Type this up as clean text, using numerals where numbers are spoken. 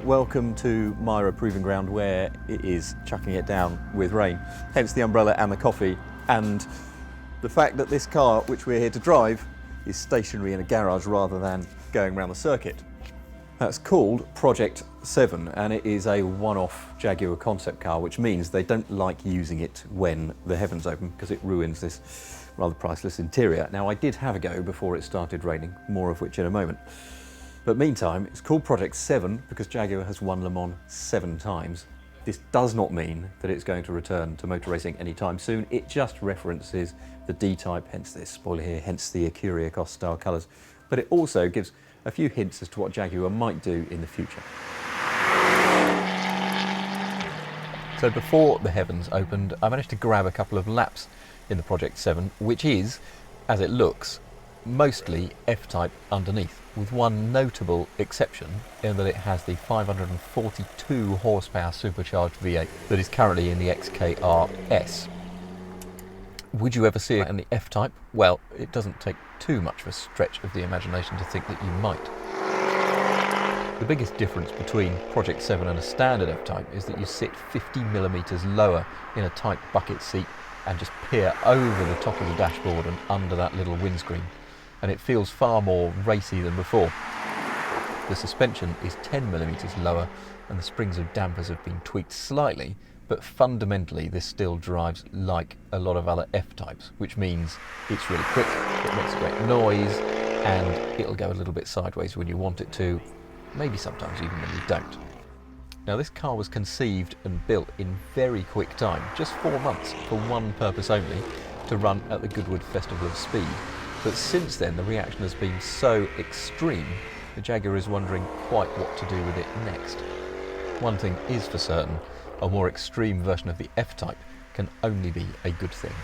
welcome to Myra Proving Ground, where it is chucking it down with rain. Hence the umbrella and the coffee, and the fact that this car, which we're here to drive, is stationary in a garage rather than going around the circuit. That's called Project 7, and it is a one-off Jaguar concept car, which means they don't like using it when the heavens open because it ruins this rather priceless interior. Now, I did have a go before it started raining, more of which in a moment. But meantime, it's called Project 7 because Jaguar has won Le Mans 7 times. This does not mean that it's going to return to motor racing anytime soon. It just references the D-Type, hence this spoiler here, hence the Kyriakos style colours. But it also gives a few hints as to what Jaguar might do in the future. So before the heavens opened, I managed to grab a couple of laps in the Project 7, which is, as it looks, mostly F-Type underneath, with one notable exception in that it has the 542 horsepower supercharged V8 that is currently in the XKR-S. Would you ever see it in the F-Type? Well, it doesn't take too much of a stretch of the imagination to think that you might. The biggest difference between Project 7 and a standard F-Type is that you sit 50mm lower in a tight bucket seat and just peer over the top of the dashboard and under that little windscreen, and it feels far more racy than before. The suspension is 10mm lower and the springs and dampers have been tweaked slightly, but fundamentally this still drives like a lot of other F-Types, which means it's really quick, it makes a great noise, and it'll go a little bit sideways when you want it to, maybe sometimes even when you don't. Now, this car was conceived and built in very quick time, just 4 months, for one purpose only, to run at the Goodwood Festival of Speed. But since then, the reaction has been so extreme, the Jaguar is wondering quite what to do with it next. One thing is for certain, a more extreme version of the F-Type can only be a good thing.